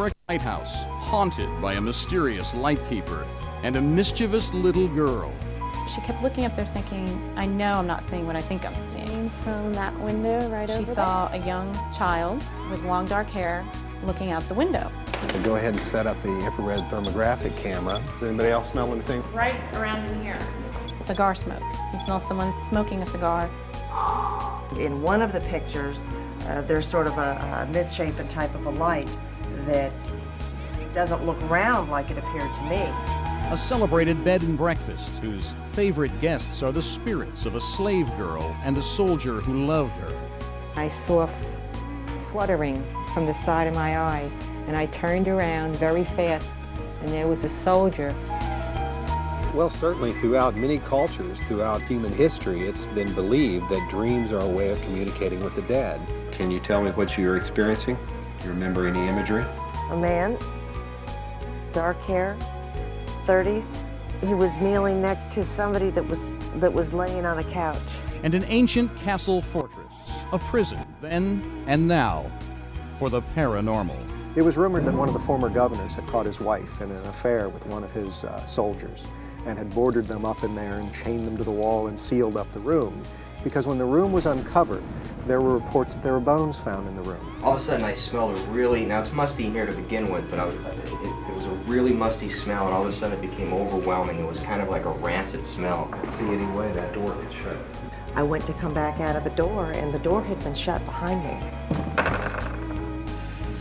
historic lighthouse, haunted by a mysterious lightkeeper and a mischievous little girl. She kept looking up there thinking, I know I'm not seeing what I think I'm seeing. From that window right over there? She saw a young child with long dark hair looking out the window. We'll go ahead and set up the infrared thermographic camera. Does anybody else smell anything? Right around in here. Cigar smoke. You smell someone smoking a cigar. In one of the pictures, there's sort of a misshapen type of a light that doesn't look round like it appeared to me. A celebrated bed and breakfast whose favorite guests are the spirits of a slave girl and a soldier who loved her. I saw fluttering from the side of my eye, and I turned around very fast, and there was a soldier. Well, certainly throughout many cultures, throughout human history, it's been believed that dreams are a way of communicating with the dead. Can you tell me what you're experiencing? Do you remember any imagery? A man, dark hair, 30s. He was kneeling next to somebody that was laying on a couch. And an ancient castle fortress, a prison then and now for the paranormal. It was rumored that one of the former governors had caught his wife in an affair with one of his soldiers and had boarded them up in there and chained them to the wall and sealed up the room. Because when the room was uncovered, there were reports that there were bones found in the room. All of a sudden I smelled a really, now it's musty in here to begin with, but it was a really musty smell, and all of a sudden it became overwhelming. It was kind of like a rancid smell. I could see any way that door had shut. I went to come back out of the door, and the door had been shut behind me.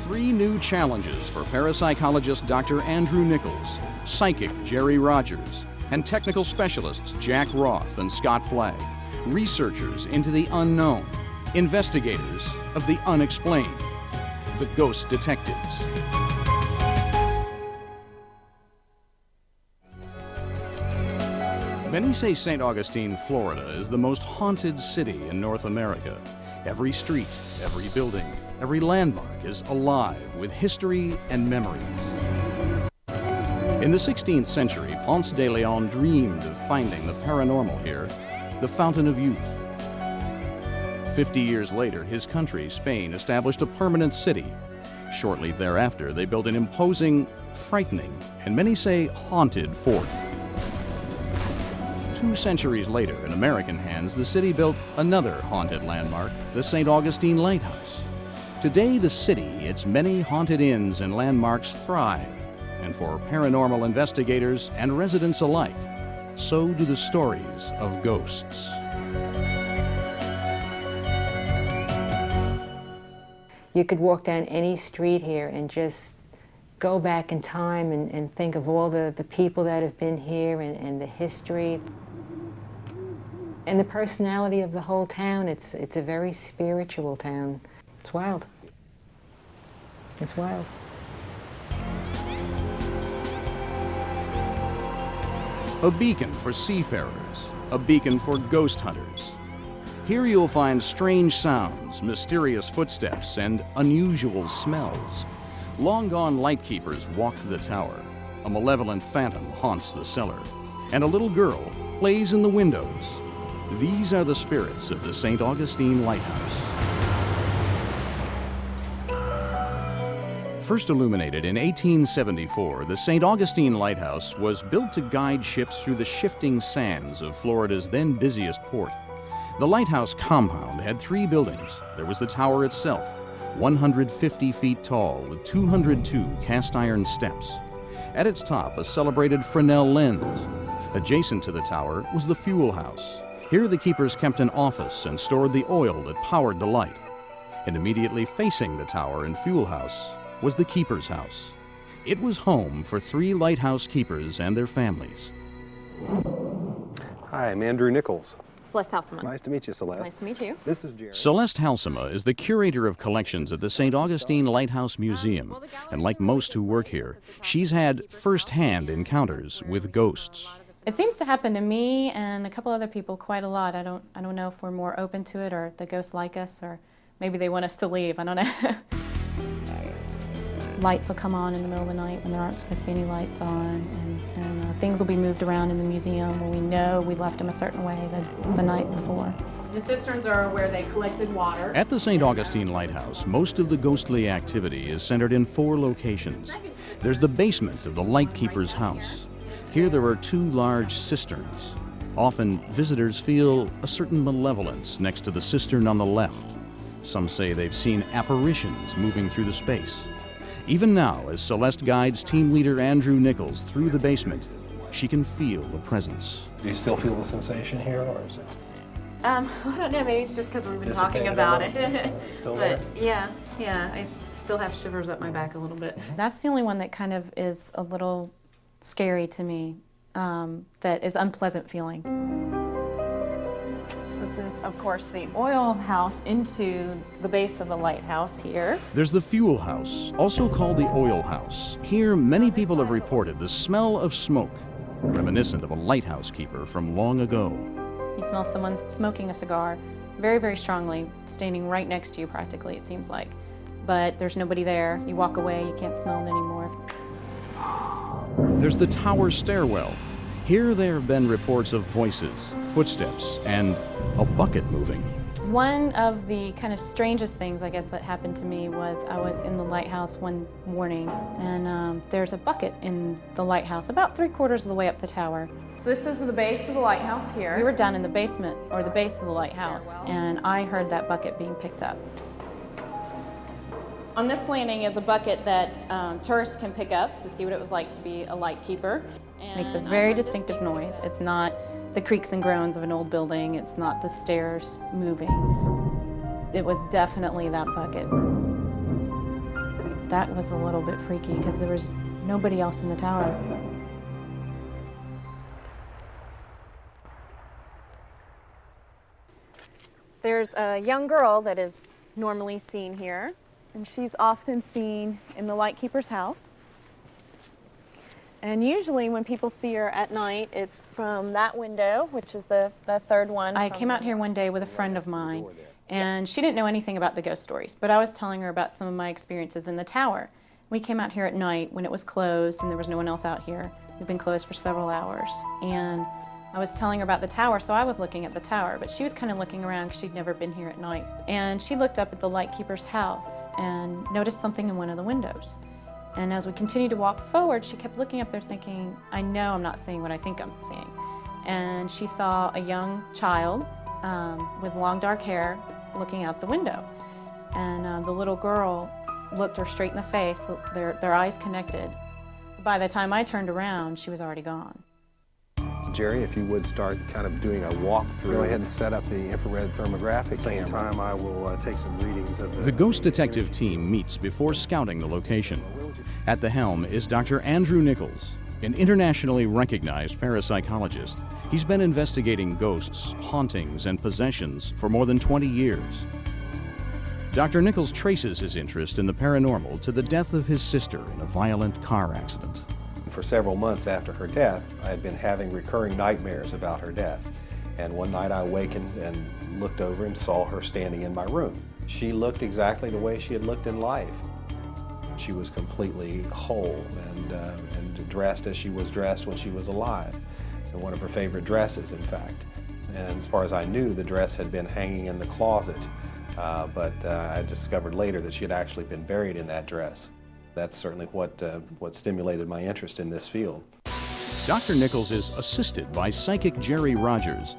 3 new challenges for parapsychologist Dr. Andrew Nichols, psychic Jerry Rogers, and technical specialists Jack Roth and Scott Flagg, researchers into the unknown, investigators of the unexplained, the Ghost Detectives. Many say St. Augustine, Florida is the most haunted city in North America. Every street, every building, every landmark is alive with history and memories. In the 16th century, Ponce de Leon dreamed of finding the paranormal here, the Fountain of Youth. 50 years later, his country, Spain, established a permanent city. Shortly thereafter, they built an imposing, frightening, and many say haunted fort. 2 centuries later, in American hands, the city built another haunted landmark, the St. Augustine Lighthouse. Today, the city, its many haunted inns and landmarks thrive, and for paranormal investigators and residents alike, so do the stories of ghosts. You could walk down any street here and just go back in time and think of all the people that have been here and the history. And the personality of the whole town. It's a very spiritual town. It's wild. It's wild. A beacon for seafarers, a beacon for ghost hunters. Here you'll find strange sounds, mysterious footsteps, and unusual smells. Long-gone lightkeepers walk the tower. A malevolent phantom haunts the cellar. And a little girl plays in the windows. These are the spirits of the St. Augustine Lighthouse. First illuminated in 1874, the St. Augustine Lighthouse was built to guide ships through the shifting sands of Florida's then busiest port. The lighthouse compound had 3 buildings. There was the tower itself, 150 feet tall with 202 cast iron steps. At its top, a celebrated Fresnel lens. Adjacent to the tower was the fuel house. Here the keepers kept an office and stored the oil that powered the light. And immediately facing the tower and fuel house was the keeper's house. It was home for 3 lighthouse keepers and their families. Hi, I'm Andrew Nichols. Celeste Halsema. Nice to meet you, Celeste. Nice to meet you. This is Jerry. Celeste Halsema is the curator of collections at the St. Augustine Lighthouse Museum, and like most who work here, she's had first-hand encounters with ghosts. It seems to happen to me and a couple other people quite a lot. I don't know if we're more open to it or the ghosts like us, or maybe they want us to leave. I don't know. Lights will come on in the middle of the night when there aren't supposed to be any lights on, and things will be moved around in the museum when we know we left them a certain way the night before. The cisterns are where they collected water. At the St. Augustine Lighthouse, most of the ghostly activity is centered in 4 locations. There's the basement of the lightkeeper's house. Here there are 2 large cisterns. Often, visitors feel a certain malevolence next to the cistern on the left. Some say they've seen apparitions moving through the space. Even now, as Celeste guides team leader Andrew Nichols through the basement, she can feel the presence. Do you still feel the sensation here, or is it? I don't know, maybe it's just because we've been talking dissipated about a it. little? Still there? But yeah, I still have shivers up my back a little bit. That's the only one that kind of is a little scary to me, that is unpleasant feeling. This is, of course, the oil house into the base of the lighthouse here. There's the fuel house, also called the oil house. Here, many people have reported the smell of smoke, reminiscent of a lighthouse keeper from long ago. You smell someone smoking a cigar very, very strongly, standing right next to you practically, it seems like. But there's nobody there. You walk away, you can't smell it anymore. There's the tower stairwell. Here there have been reports of voices, footsteps, and a bucket moving. One of the kind of strangest things, I guess, that happened to me was I was in the lighthouse one morning, and there's a bucket in the lighthouse about 3/4 of the way up the tower. So this is the base of the lighthouse here. We were down in the basement, or the base of the lighthouse, and I heard that bucket being picked up. On this landing is a bucket that tourists can pick up to see what it was like to be a lightkeeper. It makes a very distinctive noise. It's not the creaks and groans of an old building. It's not the stairs moving. It was definitely that bucket. That was a little bit freaky because there was nobody else in the tower. There's a young girl that is normally seen here, and she's often seen in the lightkeeper's house. And usually when people see her at night, it's from that window, which is the 3rd one. I came out here one day with a friend of mine, and she didn't know anything about the ghost stories, but I was telling her about some of my experiences in the tower. We came out here at night when it was closed and there was no one else out here. We've been closed for several hours. And I was telling her about the tower, so I was looking at the tower, but she was kind of looking around because she'd never been here at night. And she looked up at the lightkeeper's house and noticed something in one of the windows. And as we continued to walk forward, she kept looking up there thinking, I know I'm not seeing what I think I'm seeing. And she saw a young child with long dark hair looking out the window. And the little girl looked her straight in the face, their eyes connected. By the time I turned around, she was already gone. Jerry, if you would start kind of doing a walkthrough. Go ahead and set up the infrared thermographic At the same camera. time, I will take some readings of The ghost detective team meets before scouting the location. At the helm is Dr. Andrew Nichols, an internationally recognized parapsychologist. He's been investigating ghosts, hauntings, and possessions for more than 20 years. Dr. Nichols traces his interest in the paranormal to the death of his sister in a violent car accident. For several months after her death, I had been having recurring nightmares about her death. And one night I awakened and looked over and saw her standing in my room. She looked exactly the way she had looked in life. She was completely whole and dressed as she was dressed when she was alive, in one of her favorite dresses, in fact. And as far as I knew, the dress had been hanging in the closet, but I discovered later that she had actually been buried in that dress. That's certainly what stimulated my interest in this field. Dr. Nichols is assisted by psychic Jerry Rogers,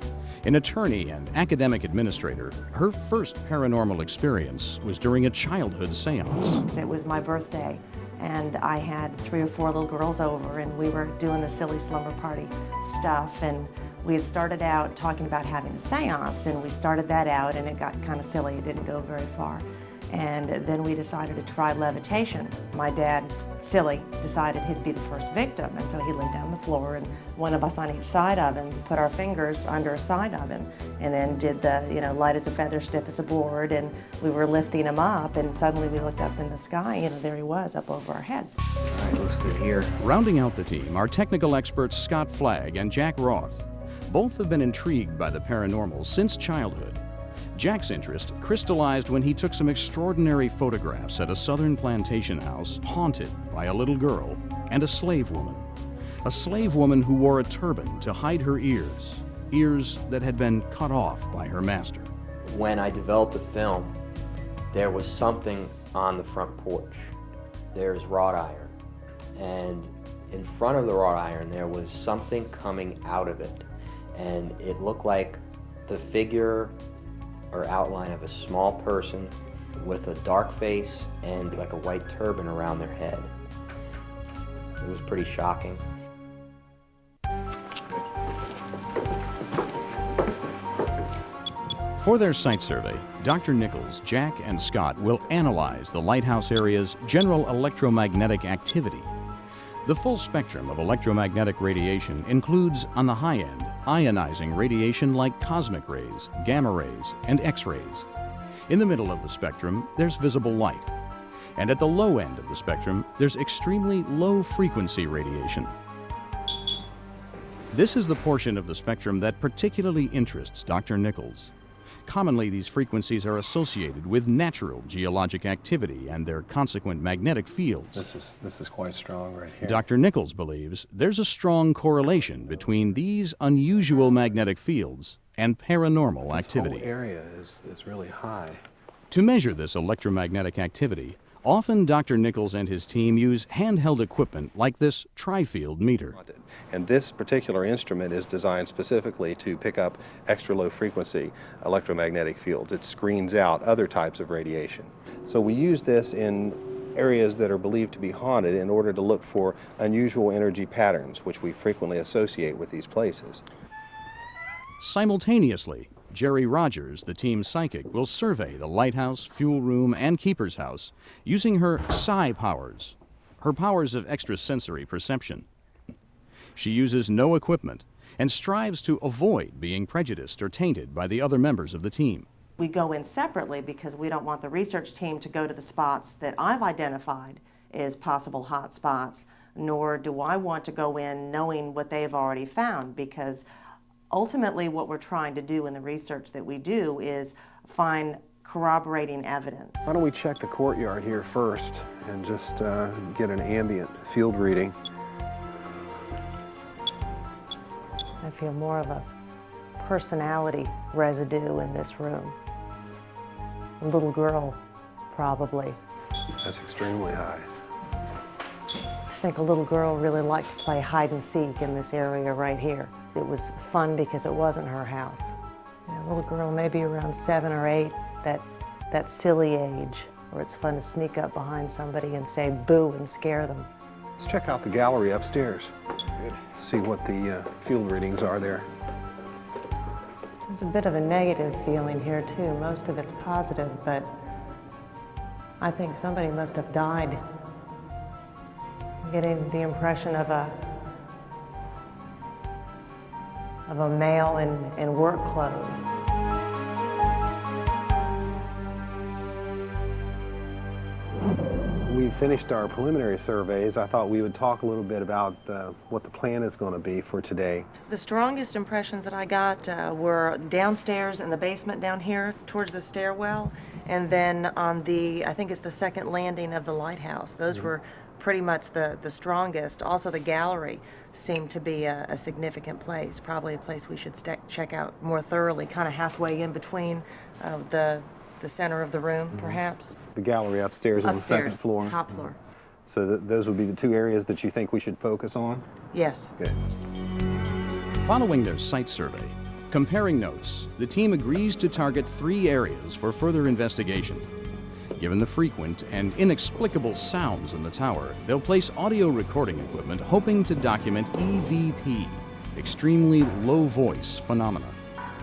an attorney and academic administrator. Her first paranormal experience was during a childhood seance. It was my birthday, and I had 3 or 4 little girls over, and we were doing the silly slumber party stuff, and we had started out talking about having a seance, and we started that out, and it got kind of silly. It didn't go very far. And then we decided to try levitation. My dad, silly, decided he'd be the first victim, and so he laid down on the floor, and one of us on each side of him put our fingers under a side of him, and then did the, light as a feather, stiff as a board, and we were lifting him up, and suddenly we looked up in the sky, there he was, up over our heads. All right, looks good here. Rounding out the team are technical experts Scott Flagg and Jack Roth. Both have been intrigued by the paranormal since childhood. Jack's interest crystallized when he took some extraordinary photographs at a southern plantation house haunted by a little girl and a slave woman. A slave woman who wore a turban to hide her ears that had been cut off by her master. When I developed the film, there was something on the front porch. There's wrought iron, and in front of the wrought iron there was something coming out of it, and it looked like the figure or outline of a small person with a dark face and like a white turban around their head. It was pretty shocking. For their site survey, Dr. Nichols, Jack, and Scott will analyze the lighthouse area's general electromagnetic activity. The full spectrum of electromagnetic radiation includes, on the high end, ionizing radiation like cosmic rays, gamma rays, and X-rays. In the middle of the spectrum, there's visible light. And at the low end of the spectrum, there's extremely low-frequency radiation. This is the portion of the spectrum that particularly interests Dr. Nichols. Commonly, these frequencies are associated with natural geologic activity and their consequent magnetic fields. This is quite strong right here. Dr. Nichols believes there's a strong correlation between these unusual magnetic fields and paranormal activity. This whole area is really high. To measure this electromagnetic activity, often Dr. Nichols and his team use handheld equipment like this tri-field meter. And this particular instrument is designed specifically to pick up extra low frequency electromagnetic fields. It screens out other types of radiation. So we use this in areas that are believed to be haunted in order to look for unusual energy patterns, which we frequently associate with these places. Simultaneously, Jerry Rogers, the team's psychic, will survey the lighthouse, fuel room, and keeper's house using her psi powers, her powers of extrasensory perception. She uses no equipment and strives to avoid being prejudiced or tainted by the other members of the team. We go in separately because we don't want the research team to go to the spots that I've identified as possible hot spots, nor do I want to go in knowing what they've already found, because ultimately what we're trying to do in the research that we do is find corroborating evidence. Why don't we check the courtyard here first and just get an ambient field reading. I feel more of a personality residue in this room. A little girl, probably. That's extremely high. I think a little girl really liked to play hide and seek in this area right here. It was fun because it wasn't her house. A little girl maybe around 7 or 8, that silly age where it's fun to sneak up behind somebody and say boo and scare them. Let's check out the gallery upstairs. See what the field readings are there. There's a bit of a negative feeling here too. Most of it's positive, but I think somebody must have died. I'm getting the impression of a male in work clothes. We finished our preliminary surveys. I thought we would talk a little bit about what the plan is going to be for today. The strongest impressions that I got were downstairs in the basement down here towards the stairwell, and then on the, I think it's the second landing of the lighthouse. Those were pretty much the strongest. Also the gallery seemed to be a significant place, probably a place we should check out more thoroughly, kind of halfway in between the center of the room, perhaps. The gallery upstairs on the second floor. Top floor. So those would be the 2 areas that you think we should focus on? Yes. Okay. Following their site survey, comparing notes, the team agrees to target 3 areas for further investigation. Given the frequent and inexplicable sounds in the tower, they'll place audio recording equipment hoping to document EVP, extremely low voice phenomena,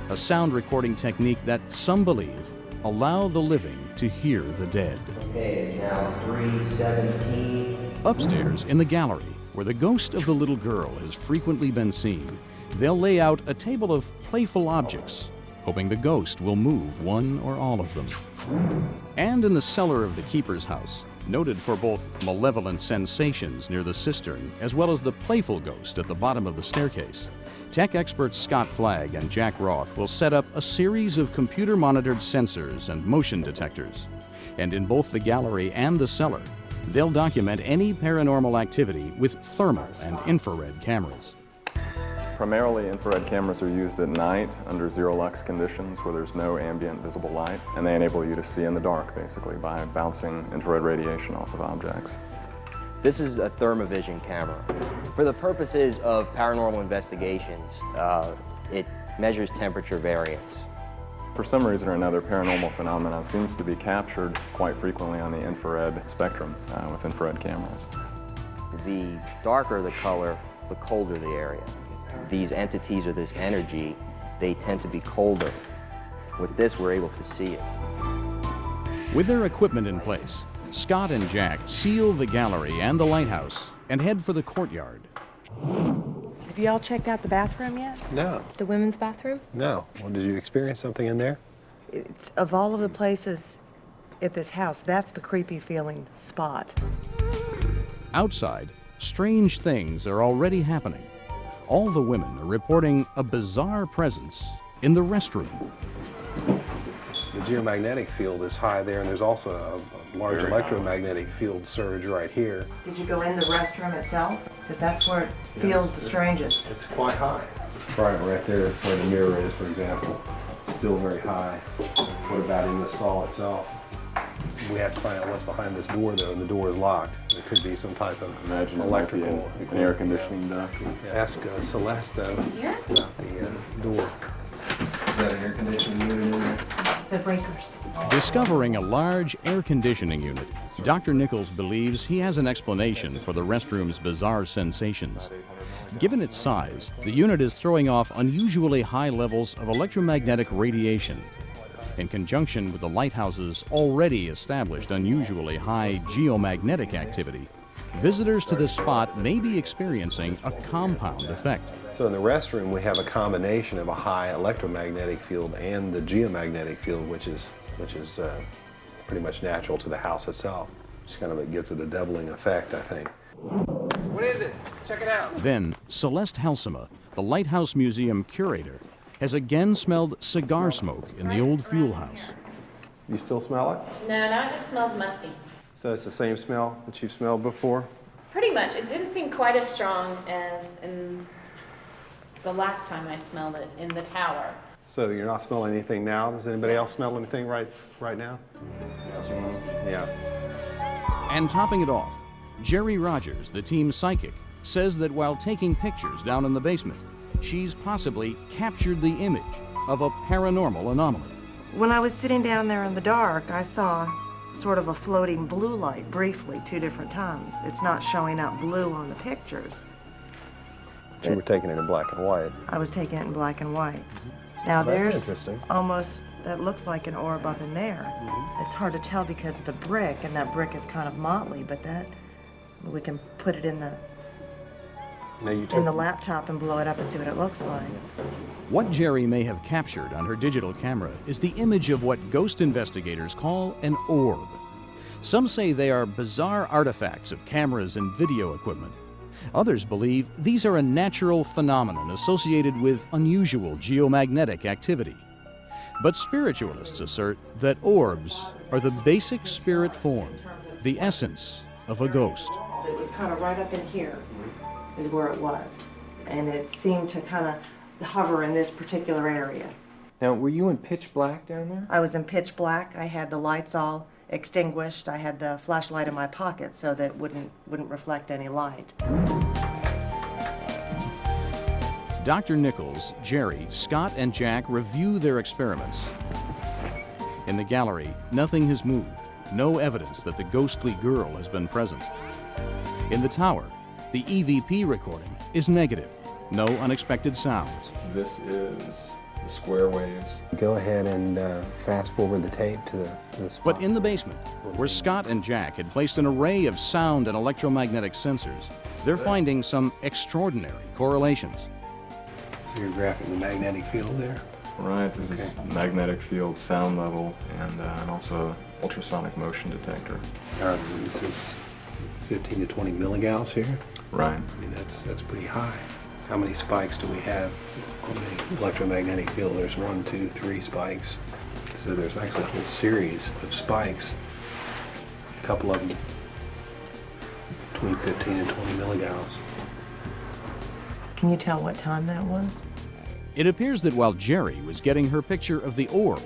a sound recording technique that some believe allow the living to hear the dead. Okay, it's now 3:17. Upstairs in the gallery, where the ghost of the little girl has frequently been seen, they'll lay out a table of playful objects, hoping the ghost will move one or all of them. And in the cellar of the keeper's house, noted for both malevolent sensations near the cistern as well as the playful ghost at the bottom of the staircase, tech experts Scott Flagg and Jack Roth will set up a series of computer-monitored sensors and motion detectors. And in both the gallery and the cellar, they'll document any paranormal activity with thermal and infrared cameras. Primarily, infrared cameras are used at night under zero lux conditions where there's no ambient visible light, and they enable you to see in the dark, basically, by bouncing infrared radiation off of objects. This is a thermovision camera. For the purposes of paranormal investigations, it measures temperature variance. For some reason or another, paranormal phenomena seems to be captured quite frequently on the infrared spectrum with infrared cameras. The darker the color, the colder the area. These entities or this energy, they tend to be colder. With this, we're able to see it. With their equipment in place, Scott and Jack seal the gallery and the lighthouse and head for the courtyard. Have you all checked out the bathroom yet? No, The women's bathroom? no. Well, did you experience something in there? It's, of all of the places at this house, that's the creepy feeling spot. Outside, strange things are already happening. All the women are reporting a bizarre presence in the restroom. The geomagnetic field is high there, and there's also a large electromagnetic field surge right here. Did you go in the restroom itself? Because that's where it feels the strangest. It's quite high. Right there where the mirror is, for example, still very high. What about in the stall itself? We have to find out what's behind this door, though, and the door is locked. There could be some type of Imagine it might be electrical. an air conditioning duct. Ask Celeste, though, about the door. Is that an air conditioning unit in there? It's the breakers. Discovering a large air conditioning unit, Dr. Nichols believes he has an explanation for the restroom's bizarre sensations. Given its size, the unit is throwing off unusually high levels of electromagnetic radiation. In conjunction with the lighthouse's already established unusually high geomagnetic activity, visitors to this spot may be experiencing a compound effect. So in the restroom, we have a combination of a high electromagnetic field and the geomagnetic field, which is pretty much natural to the house itself. Just kind of it gives it a doubling effect, I think. What is it? Check it out. Then, Celeste Helsema, the Lighthouse Museum curator, has again smelled cigar smoke in the old fuel house. You still smell it? No, now it just smells musty. So it's the same smell that you've smelled before? Pretty much. It didn't seem quite as strong as in the last time I smelled it in the tower. So you're not smelling anything now? Does anybody else smell anything right now? Yeah. And topping it off, Jerry Rogers, the team's psychic, says that while taking pictures down in the basement, she's possibly captured the image of a paranormal anomaly. When I was sitting down there in the dark, I saw sort of a floating blue light briefly 2 different times. It's not showing up blue on the pictures. You were taking it in black and white. I was taking it in black and white. Now That's there's interesting. almost, that looks like an orb up in there. It's hard to tell because of the brick, and that brick is kind of motley, but that, we can put it in the Now you in the laptop and blow it up and see what it looks like. What Jerry may have captured on her digital camera is the image of what ghost investigators call an orb. Some say they are bizarre artifacts of cameras and video equipment. Others believe these are a natural phenomenon associated with unusual geomagnetic activity. But spiritualists assert that orbs are the basic spirit form, the essence of a ghost. It was kind of right up in here is where it was. And it seemed to kind of hover in this particular area. Now, were you in pitch black down there? I was in pitch black. I had the lights all extinguished. I had the flashlight in my pocket so that it wouldn't reflect any light. Dr. Nichols, Jerry, Scott, and Jack review their experiments. In the gallery, nothing has moved, no evidence that the ghostly girl has been present. In the tower, the EVP recording is negative, no unexpected sounds. This is the square waves. go ahead and fast forward the tape to the spot. But in the basement, where Scott and Jack had placed an array of sound and electromagnetic sensors, they're finding some extraordinary correlations. So you're graphing the magnetic field there? Right, this is magnetic field, sound level, and also ultrasonic motion detector. This is 15 to 20 milligauss here. Right. I mean, that's pretty high. How many spikes do we have on the electromagnetic field? There's 1, 2, 3 spikes. So there's actually a whole series of spikes. A couple of them between 15 and 20 milligauss. Can you tell what time that was? It appears that while Jerry was getting her picture of the orb,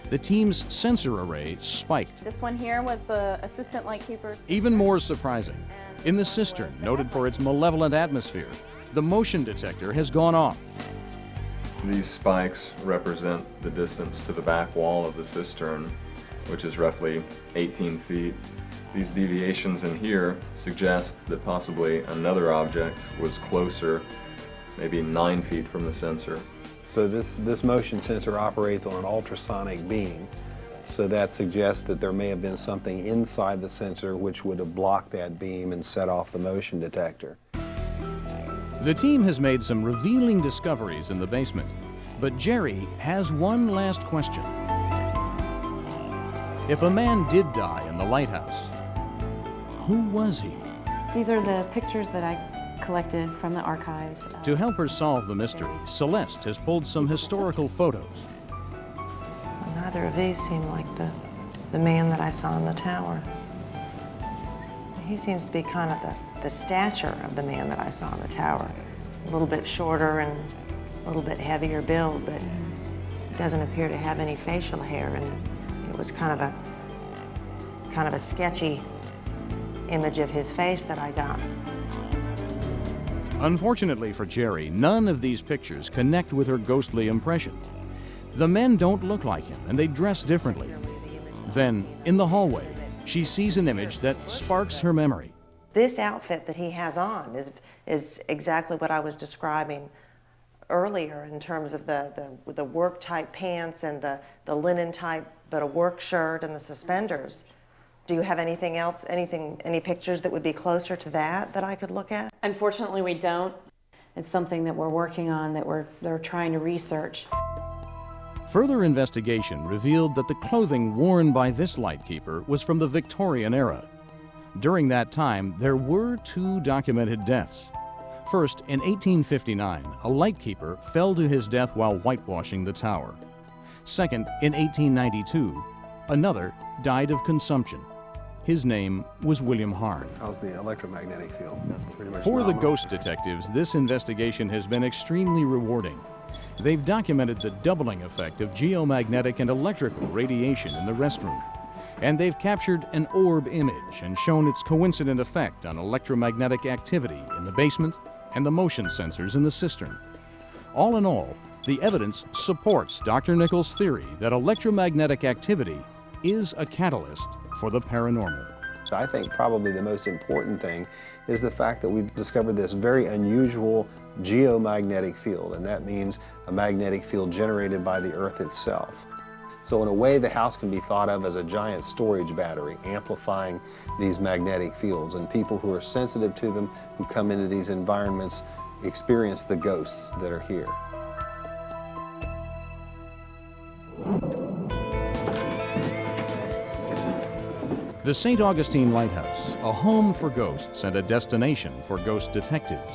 the team's sensor array spiked. This one here was the assistant lightkeeper's. Even more surprising, in the cistern, noted for its malevolent atmosphere, the motion detector has gone off. These spikes represent the distance to the back wall of the cistern, which is roughly 18 feet. These deviations in here suggest that possibly another object was closer, maybe 9 feet from the sensor. So this motion sensor operates on an ultrasonic beam. So that suggests that there may have been something inside the sensor which would have blocked that beam and set off the motion detector. The team has made some revealing discoveries in the basement, but Jerry has one last question. If a man did die in the lighthouse, who was he? These are the pictures that I collected from the archives. To help her solve the mystery, Celeste has pulled some historical photos. Neither of these seem like the man that I saw in the tower. He seems to be kind of the stature of the man that I saw in the tower. A little bit shorter and a little bit heavier build, but doesn't appear to have any facial hair, and it was kind of a sketchy image of his face that I got. Unfortunately for Jerry, none of these pictures connect with her ghostly impression. The men don't look like him, and they dress differently. Then, in the hallway, she sees an image that sparks her memory. This outfit that he has on is exactly what I was describing earlier in terms of the work type pants and the linen type, but a work shirt and the suspenders. Do you have anything else, any pictures that would be closer to that I could look at? Unfortunately, we don't. It's something that we're working on, that they're trying to research. Further investigation revealed that the clothing worn by this lightkeeper was from the Victorian era. During that time, there were 2 documented deaths. First, in 1859, a lightkeeper fell to his death while whitewashing the tower. Second, in 1892, another died of consumption. His name was William Harn. How's the electromagnetic field? Pretty much For the nominal. ghost detectives, this investigation has been extremely rewarding. They've documented the doubling effect of geomagnetic and electrical radiation in the restroom. And they've captured an orb image and shown its coincident effect on electromagnetic activity in the basement and the motion sensors in the cistern. All in all, the evidence supports Dr. Nichols' theory that electromagnetic activity is a catalyst for the paranormal. I think probably the most important thing is the fact that we've discovered this very unusual geomagnetic field, and that means a magnetic field generated by the Earth itself. So in a way, the house can be thought of as a giant storage battery, amplifying these magnetic fields, and people who are sensitive to them, who come into these environments, experience the ghosts that are here. The St. Augustine Lighthouse, a home for ghosts and a destination for ghost detectives.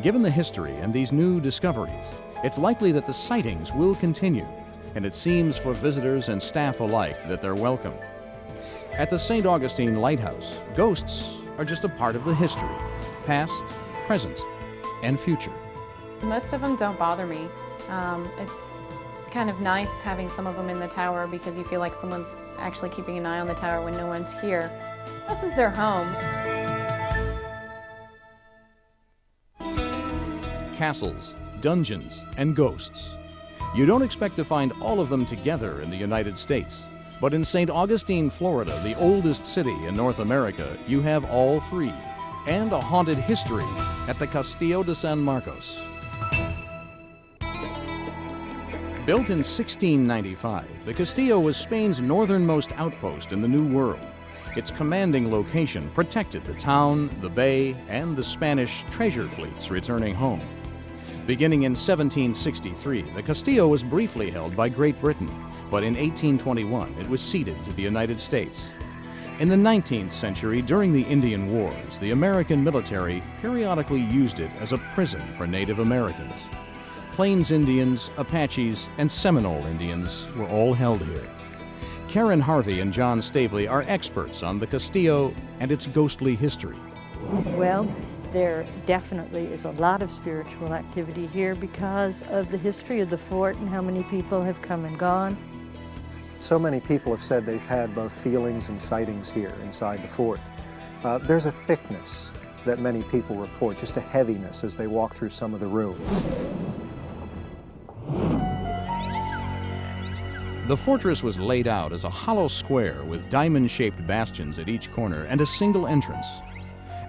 Given the history and these new discoveries, it's likely that the sightings will continue, and it seems for visitors and staff alike that they're welcome. At the St. Augustine Lighthouse, ghosts are just a part of the history, past, present, and future. Most of them don't bother me. It's kind of nice having some of them in the tower because you feel like someone's actually keeping an eye on the tower when no one's here. This is their home. Castles, dungeons, and ghosts. You don't expect to find all of them together in the United States, but in St. Augustine, Florida, the oldest city in North America, you have all 3, and a haunted history at the Castillo de San Marcos. Built in 1695, the Castillo was Spain's northernmost outpost in the New World. Its commanding location protected the town, the bay, and the Spanish treasure fleets returning home. Beginning in 1763, the Castillo was briefly held by Great Britain, but in 1821 it was ceded to the United States. In the 19th century, during the Indian Wars, the American military periodically used it as a prison for Native Americans. Plains Indians, Apaches, and Seminole Indians were all held here. Karen Harvey and John Stavely are experts on the Castillo and its ghostly history. Well, There definitely is a lot of spiritual activity here because of the history of the fort and how many people have come and gone. So many people have said they've had both feelings and sightings here inside the fort. There's a thickness that many people report, just a heaviness as they walk through some of the rooms. The fortress was laid out as a hollow square with diamond-shaped bastions at each corner and a single entrance.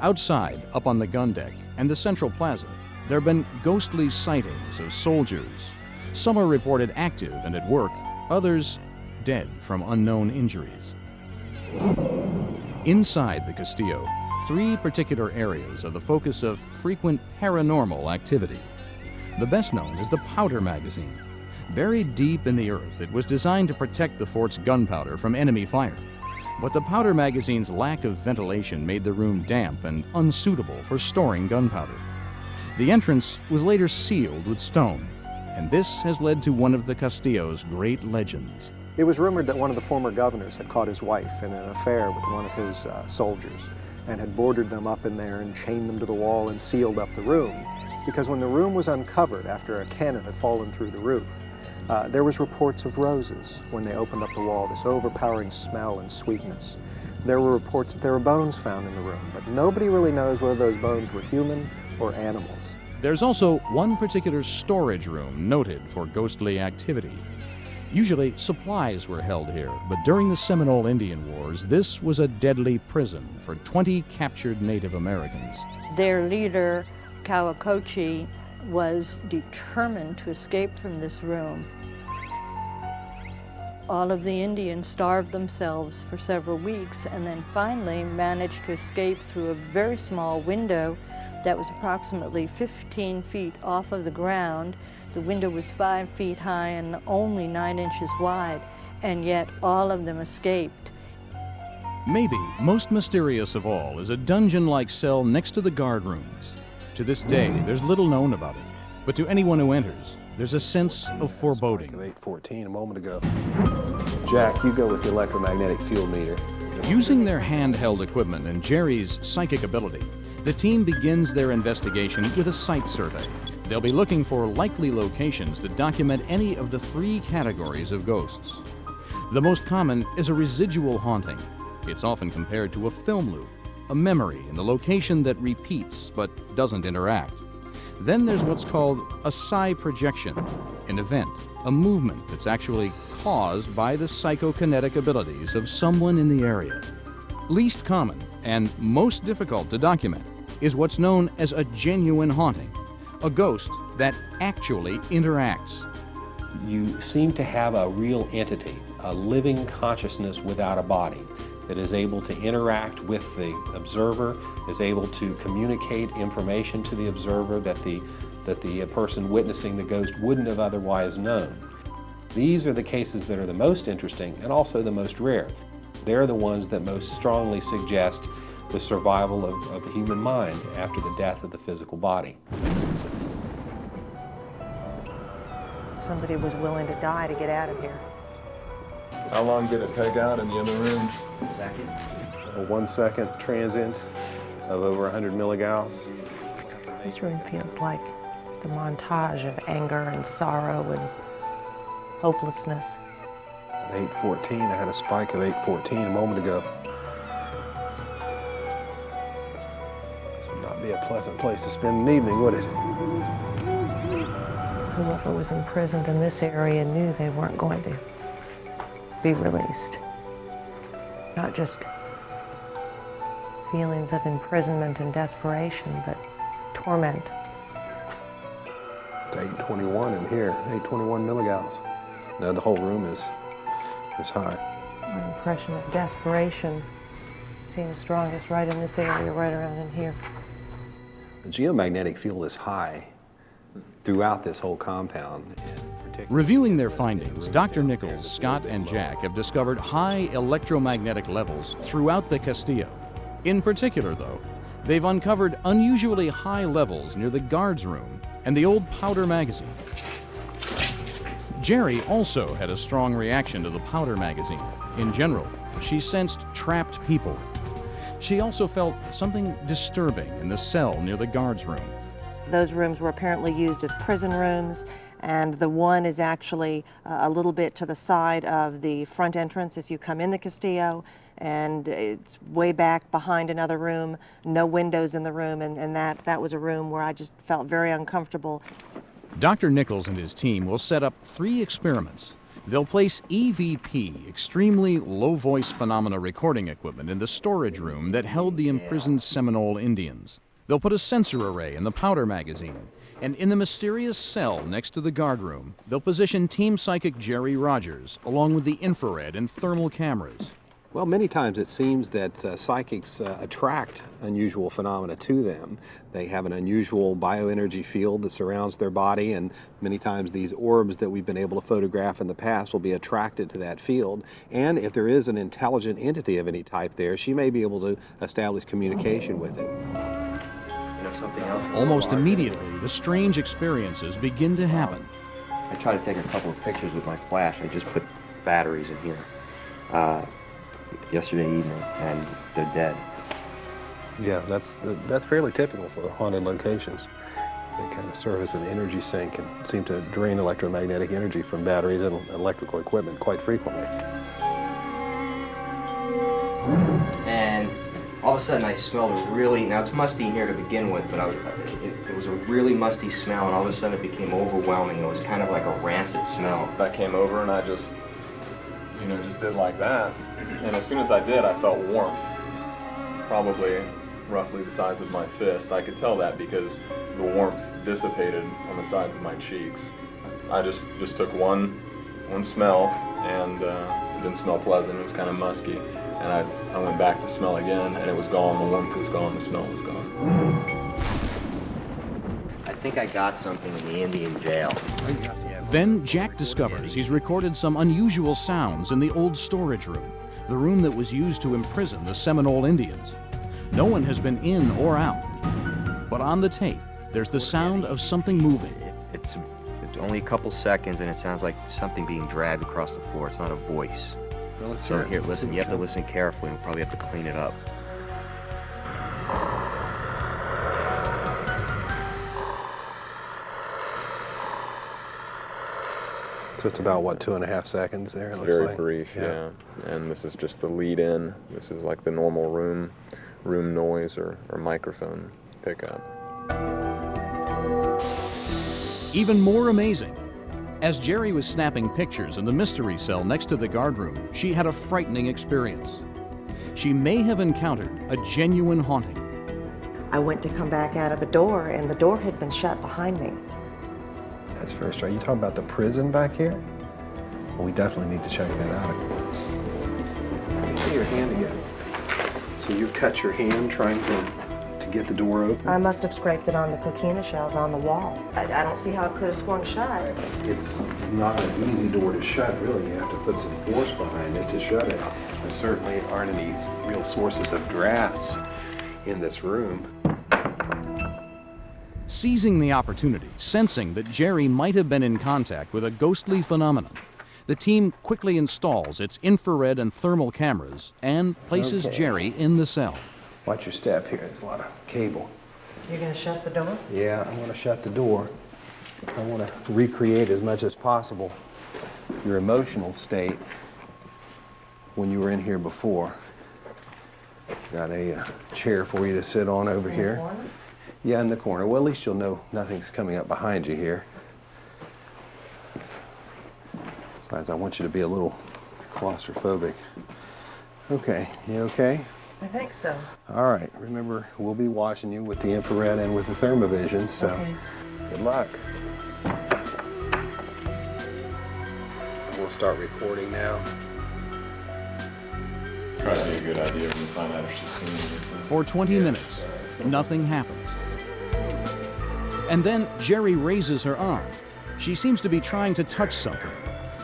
Outside, up on the gun deck and the central plaza, there have been ghostly sightings of soldiers. Some are reported active and at work, others dead from unknown injuries. Inside the Castillo, 3 particular areas are the focus of frequent paranormal activity. The best known is the powder magazine. Buried deep in the earth, it was designed to protect the fort's gunpowder from enemy fire. But the powder magazine's lack of ventilation made the room damp and unsuitable for storing gunpowder. The entrance was later sealed with stone, and this has led to one of the Castillo's great legends. It was rumored that one of the former governors had caught his wife in an affair with one of his soldiers and had boarded them up in there and chained them to the wall and sealed up the room, because when the room was uncovered after a cannon had fallen through the roof, there was reports of roses when they opened up the wall, this overpowering smell and sweetness. There were reports that there were bones found in the room, but nobody really knows whether those bones were human or animals. There's also one particular storage room noted for ghostly activity. Usually supplies were held here, but during the Seminole Indian Wars, this was a deadly prison for 20 captured Native Americans. Their leader, Kawakochi, was determined to escape from this room. All of the Indians starved themselves for several weeks and then finally managed to escape through a very small window that was approximately 15 feet off of the ground. The window was 5 feet high and only 9 inches wide, and yet all of them escaped. Maybe most mysterious of all is a dungeon-like cell next to the guard rooms. To this day, there's little known about it, but to anyone who enters, there's a sense of foreboding. 814 a moment ago. Jack, you go with the electromagnetic field meter. Using their handheld equipment and Jerry's psychic ability, the team begins their investigation with a site survey. They'll be looking for likely locations that document any of the 3 categories of ghosts. The most common is a residual haunting. It's often compared to a film loop, a memory in the location that repeats but doesn't interact. Then there's what's called a psi projection, an event, a movement that's actually caused by the psychokinetic abilities of someone in the area. Least common and most difficult to document is what's known as a genuine haunting, a ghost that actually interacts. You seem to have a real entity, a living consciousness without a body that is able to interact with the observer, is able to communicate information to the observer that the person witnessing the ghost wouldn't have otherwise known. These are the cases that are the most interesting and also the most rare. They're the ones that most strongly suggest the survival of the human mind after the death of the physical body. Somebody was willing to die to get out of here. How long did it peg out in the other room? A 1 second transient of over 100 milligauss. This room feels like just a montage of anger and sorrow and hopelessness. At 814, I had a spike of 814 a moment ago. This would not be a pleasant place to spend an evening, would it? Whoever was imprisoned in this area knew they weren't going to be released. Not just feelings of imprisonment and desperation, but torment. It's 821 in here, 821 milligauss. No, the whole room is high. My impression of desperation seems strongest right in this area, right around in here. The geomagnetic field is high throughout this whole compound. Reviewing their findings, Dr. Nichols, Scott, and Jack have discovered high electromagnetic levels throughout the Castillo. In particular, though, they've uncovered unusually high levels near the guards room and the old powder magazine. Jerry also had a strong reaction to the powder magazine. In general, she sensed trapped people. She also felt something disturbing in the cell near the guards' room. Those rooms were apparently used as prison rooms, and the one is actually a little bit to the side of the front entrance as you come in the Castillo, and it's way back behind another room, no windows in the room, and that was a room where I just felt very uncomfortable. Dr. Nichols and his team will set up 3 experiments. They'll place EVP, extremely low-voice phenomena recording equipment, in the storage room that held the imprisoned Seminole Indians. They'll put a sensor array in the powder magazine, and in the mysterious cell next to the guard room, they'll position Team Psychic Jerry Rogers, along with the infrared and thermal cameras. Well, many times it seems that psychics attract unusual phenomena to them. They have an unusual bioenergy field that surrounds their body, and many times these orbs that we've been able to photograph in the past will be attracted to that field. And if there is an intelligent entity of any type there, she may be able to establish communication with it. Something else. Almost immediately, the strange experiences begin to happen. I tried to take a couple of pictures with my flash. I just put batteries in here yesterday evening, and they're dead. Yeah, that's fairly typical for haunted locations. They kind of serve as an energy sink and seem to drain electromagnetic energy from batteries and electrical equipment quite frequently. And all of a sudden I smelled a really, now it's musty in here to begin with, but it was a really musty smell, and all of a sudden it became overwhelming. It was kind of like a rancid smell. I came over and I just did like that. And as soon as I did, I felt warmth, probably roughly the size of my fist. I could tell that because the warmth dissipated on the sides of my cheeks. I just took one smell, and it didn't smell pleasant. It was kind of musky. And I went back to smell again, and it was gone. The warmth was gone. The smell was gone. I think I got something in the Indian jail. Then Jack discovers he's recorded some unusual sounds in the old storage room, the room that was used to imprison the Seminole Indians. No one has been in or out, but on the tape, there's the sound of something moving. It's only a couple seconds, and it sounds like something being dragged across the floor. It's not a voice. Well, let's So here, listen, you have to listen carefully. We'll probably have to clean it up. So it's about, what, 2.5 seconds there? It's it looks very like. brief, yeah. And this is just the lead in. This is like the normal room noise or microphone pickup. Even more amazing, as Jerry was snapping pictures in the mystery cell next to the guard room, she had a frightening experience. She may have encountered a genuine haunting. I went to come back out of the door, and the door had been shut behind me. That's very strange. You talking about the prison back here? Well, we definitely need to check that out. Let me see your hand again. So you cut your hand trying to get the door open? I must have scraped it on the coquina shells on the wall. I don't see how it could have swung shut. It's not an easy door to shut, really. You have to put some force behind it to shut it. There certainly aren't any real sources of drafts in this room. Seizing the opportunity, sensing that Jerry might have been in contact with a ghostly phenomenon, the team quickly installs its infrared and thermal cameras and places Jerry in the cell. Watch your step here. There's a lot of cable. You're going to shut the door? Yeah, I want to shut the door. I want to recreate as much as possible your emotional state when you were in here before. Got a chair for you to sit on over here. Corner? Yeah, in the corner. Well, at least you'll know nothing's coming up behind you here. Besides, I want you to be a little claustrophobic. Okay, you okay? I think so. All right, remember, we'll be watching you with the infrared and with the thermovision, so Okay. good luck. We'll start recording now. Probably a good idea when we find out if she's seen anything. For 20 minutes, nothing happens. And then Jerry raises her arm. She seems to be trying to touch something.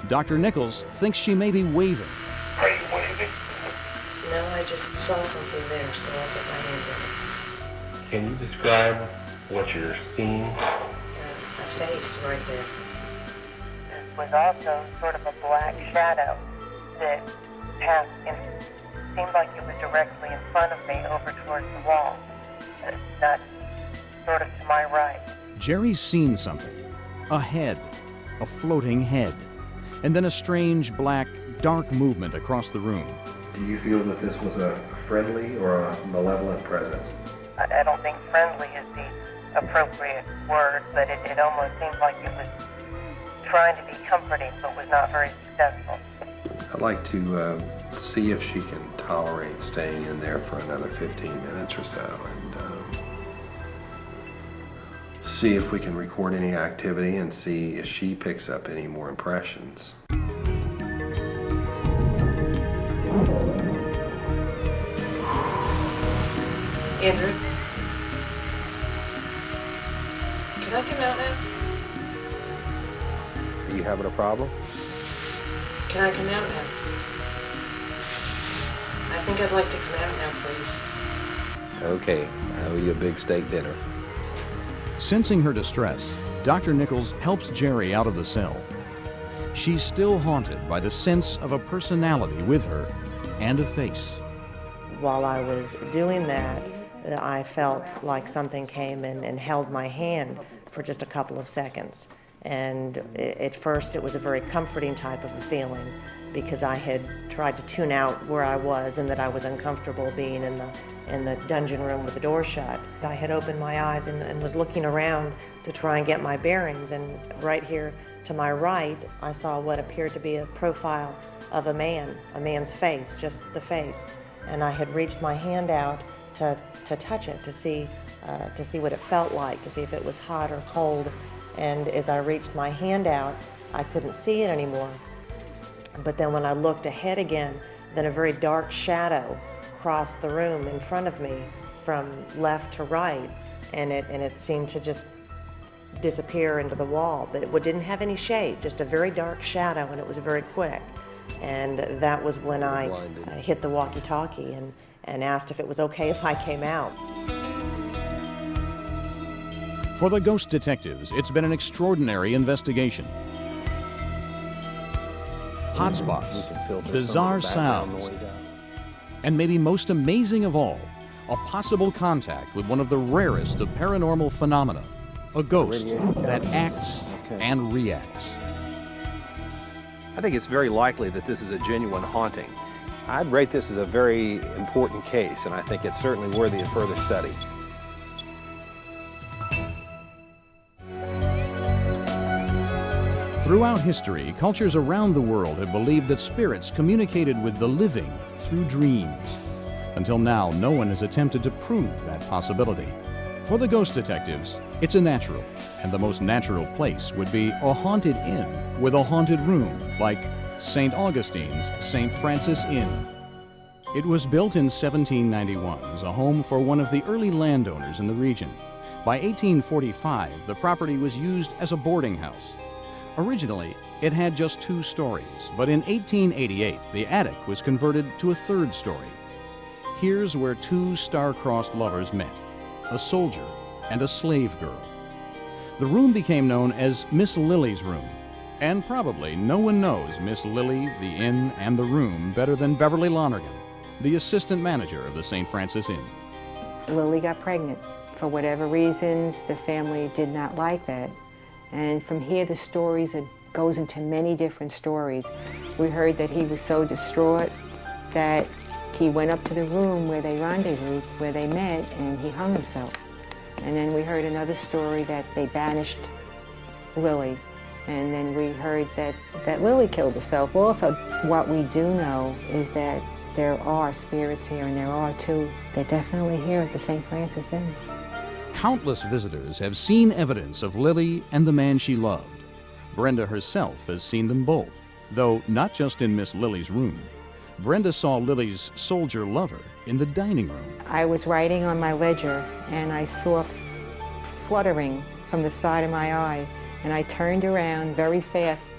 Dr. Nichols thinks she may be waving. Are you waving? No, I just saw something there, so I put my hand in it. Can you describe what you're seeing? A face right there. Was also sort of a black shadow that passed in seemed like it was directly in front of me over towards the wall, not sort of to my right. Jerry's seen something. A head. A floating head. And then a strange, black, dark movement across the room. Do you feel that this was a friendly or a malevolent presence? I don't think friendly is the appropriate word, but it almost seemed like it was trying to be comforting, but was not very successful. I'd like to see if she can tolerate staying in there for another 15 minutes or so, and see if we can record any activity and see if she picks up any more impressions. Andrew, can I come out now? Are you having a problem? Can I come out now? I think I'd like to come out now, please. Okay, I owe you a big steak dinner. Sensing her distress, Dr. Nichols helps Jerry out of the cell. She's still haunted by the sense of a personality with her and a face. While I was doing that, I felt like something came in and held my hand for just a couple of seconds. And at first it was a very comforting type of a feeling because I had tried to tune out where I was and that I was uncomfortable being in the dungeon room with the door shut. I had opened my eyes and was looking around to try and get my bearings, and right here to my right I saw what appeared to be a profile of a man's face, just the face. And I had reached my hand out to touch it, to see what it felt like, to see if it was hot or cold. And as I reached my hand out, I couldn't see it anymore. But then when I looked ahead again, then a very dark shadow crossed the room in front of me from left to right, and it seemed to just disappear into the wall. But it didn't have any shape, just a very dark shadow, and it was very quick. And that was when I hit the walkie-talkie and asked if it was okay if I came out. For the ghost detectives, it's been an extraordinary investigation. Hotspots, bizarre sounds, and maybe most amazing of all, a possible contact with one of the rarest of paranormal phenomena, a ghost that acts and reacts. I think it's very likely that this is a genuine haunting. I'd rate this as a very important case, and I think it's certainly worthy of further study. Throughout history, cultures around the world have believed that spirits communicated with the living through dreams. Until now, no one has attempted to prove that possibility. For the ghost detectives, it's a natural, and the most natural place would be a haunted inn with a haunted room, like St. Augustine's St. Francis Inn. It was built in 1791 as a home for one of the early landowners in the region. By 1845, the property was used as a boarding house. Originally, it had just 2 stories, but in 1888, the attic was converted to a 3rd story. Here's where 2 star-crossed lovers met, a soldier and a slave girl. The room became known as Miss Lily's room, and probably no one knows Miss Lily, the inn, and the room better than Beverly Lonergan, the assistant manager of the St. Francis Inn. Lily got pregnant. For whatever reasons, the family did not like that. And from here, the stories, it goes into many different stories. We heard that he was so distraught that he went up to the room where they rendezvoused, where they met, and he hung himself. And then we heard another story that they banished Lily. And then we heard that Lily killed herself. Also, what we do know is that there are spirits here, and there are 2. They're definitely here at the St. Francis Inn. Countless visitors have seen evidence of Lily and the man she loved. Brenda herself has seen them both, though not just in Miss Lily's room. Brenda saw Lily's soldier lover in the dining room. I was writing on my ledger, and I saw fluttering from the side of my eye, and I turned around very fast,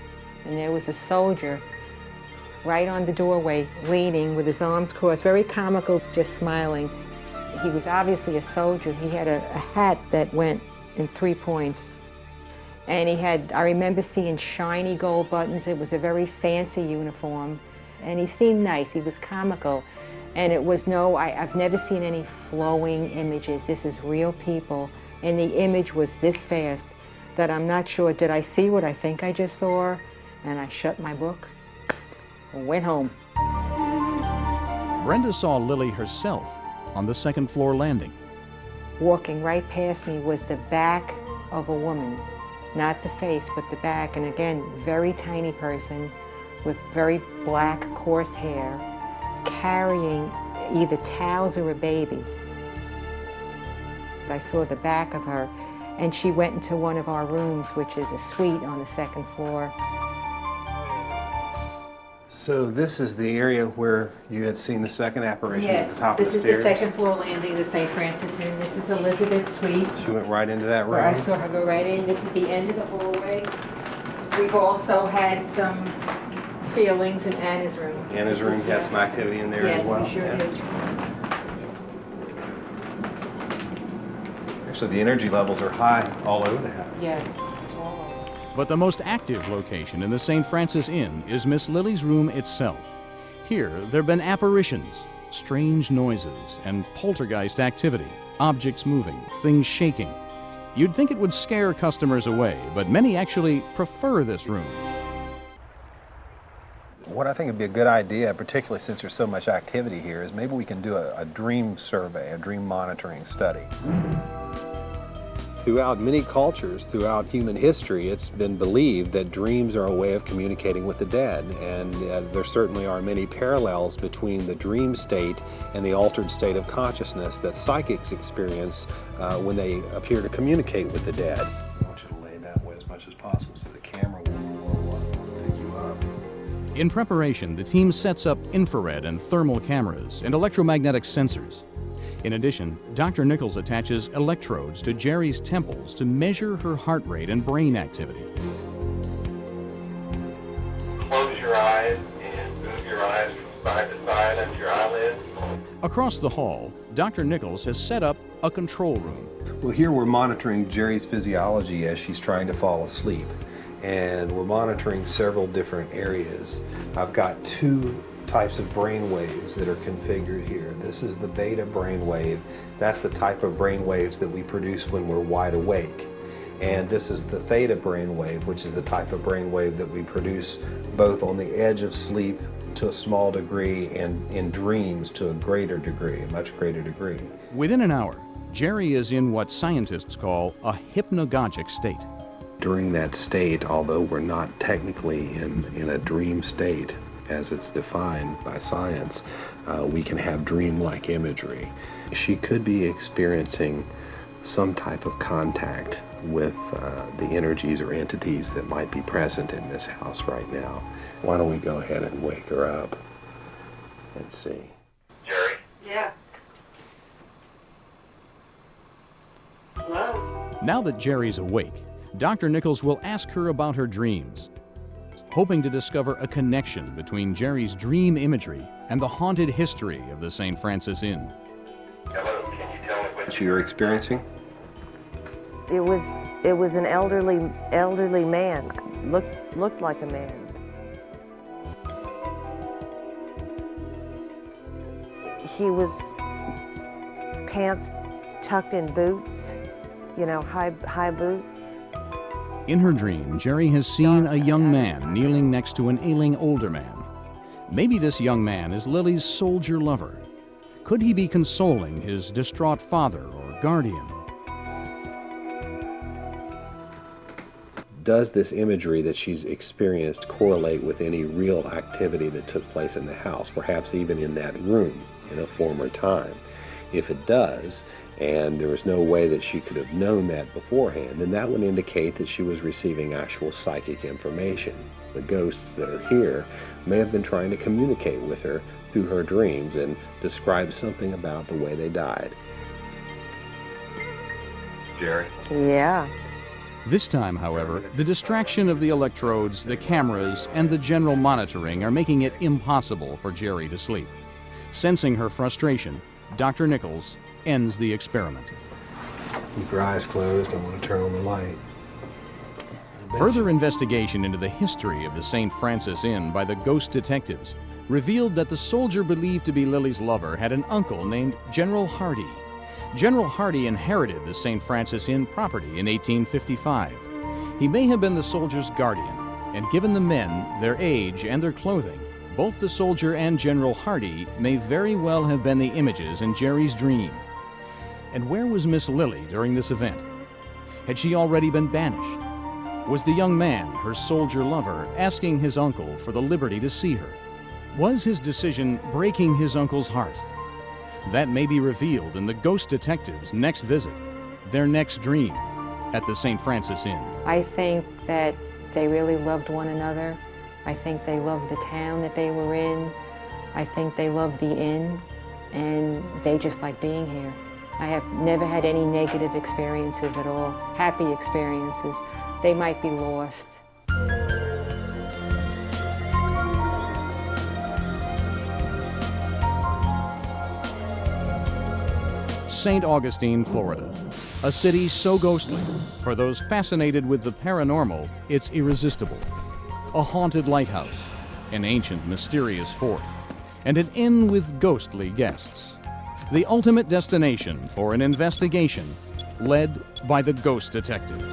and there was a soldier right on the doorway, leaning with his arms crossed, very comical, just smiling. He was obviously a soldier. He had a hat that went in 3 points. And he had, I remember seeing shiny gold buttons. It was a very fancy uniform. And he seemed nice. He was comical. And it was I've never seen any flowing images. This is real people. And the image was this fast that I'm not sure, did I see what I think I just saw? And I shut my book and went home. Brenda saw Lily herself on the second-floor landing. Walking right past me was the back of a woman, not the face, but the back. And again, very tiny person with very black, coarse hair, carrying either towels or a baby. I saw the back of her, and she went into one of our rooms, which is a suite on the second floor. So this is the area where you had seen the second apparition at the top of the This is stairs? the second floor landing of the St. Francis Inn. This is Elizabeth's suite, She went right into that room? where I saw her go right in. This is the end of the hallway. We've also had some feelings in Anna's room. Anna's room had some activity in there as well? Yes, we sure Yeah. did. Actually, the energy levels are high all over the house. Yes. But the most active location in the St. Francis Inn is Miss Lily's room itself. Here, there have been apparitions, strange noises, and poltergeist activity, objects moving, things shaking. You'd think it would scare customers away, but many actually prefer this room. What I think would be a good idea, particularly since there's so much activity here, is maybe we can do a dream survey, a dream monitoring study. Throughout many cultures, throughout human history, it's been believed that dreams are a way of communicating with the dead, and there certainly are many parallels between the dream state and the altered state of consciousness that psychics experience when they appear to communicate with the dead. I want you to lay that way as much as possible so the camera will pick you up. In preparation, the team sets up infrared and thermal cameras and electromagnetic sensors. In addition, Dr. Nichols attaches electrodes to Jerry's temples to measure her heart rate and brain activity. Close your eyes and move your eyes from side to side under your eyelids. Across the hall, Dr. Nichols has set up a control room. Well, here we're monitoring Jerry's physiology as she's trying to fall asleep, and we're monitoring several different areas. I've got two types of brain waves that are configured here. This is the beta brain wave. That's the type of brain waves that we produce when we're wide awake. And this is the theta brain wave, which is the type of brain wave that we produce both on the edge of sleep to a small degree and in dreams to a greater degree, a much greater degree. Within an hour, Jerry is in what scientists call a hypnagogic state. During that state, although we're not technically in a dream state, as it's defined by science, we can have dream-like imagery. She could be experiencing some type of contact with the energies or entities that might be present in this house right now. Why don't we go ahead and wake her up and see. Jerry? Yeah. Hello? Now that Jerry's awake, Dr. Nichols will ask her about her dreams, hoping to discover a connection between Jerry's dream imagery and the haunted history of the St. Francis Inn. Hello, can you tell me what You're experiencing? It was an elderly man. Looked like a man. He was pants tucked in boots, you know, high boots. In her dream, Jerry has seen a young man kneeling next to an ailing older man. Maybe this young man is Lily's soldier lover. Could he be consoling his distraught father or guardian? Does this imagery that she's experienced correlate with any real activity that took place in the house, perhaps even in that room in a former time? If it does, and there was no way that she could have known that beforehand, then that would indicate that she was receiving actual psychic information. The ghosts that are here may have been trying to communicate with her through her dreams and describe something about the way they died. Jerry? Yeah. This time, however, the distraction of the electrodes, the cameras, and the general monitoring are making it impossible for Jerry to sleep. Sensing her frustration, Dr. Nichols ends the experiment. Keep your eyes closed. I want to turn on the light. Further investigation into the history of the St. Francis Inn by the ghost detectives revealed that the soldier believed to be Lily's lover had an uncle named General Hardy. General Hardy inherited the St. Francis Inn property in 1855. He may have been the soldier's guardian, and given the men, their age, and their clothing, both the soldier and General Hardy may very well have been the images in Jerry's dream. And where was Miss Lily during this event? Had she already been banished? Was the young man, her soldier lover, asking his uncle for the liberty to see her? Was his decision breaking his uncle's heart? That may be revealed in the Ghost Detectives' next visit, their next dream, at the St. Francis Inn. I think that they really loved one another. I think they loved the town that they were in. I think they loved the inn, and they just like being here. I have never had any negative experiences at all, happy experiences. They might be lost. St. Augustine, Florida. A city so ghostly, for those fascinated with the paranormal, it's irresistible. A haunted lighthouse, an ancient mysterious fort, and an inn with ghostly guests. The ultimate destination for an investigation led by the Ghost Detectives.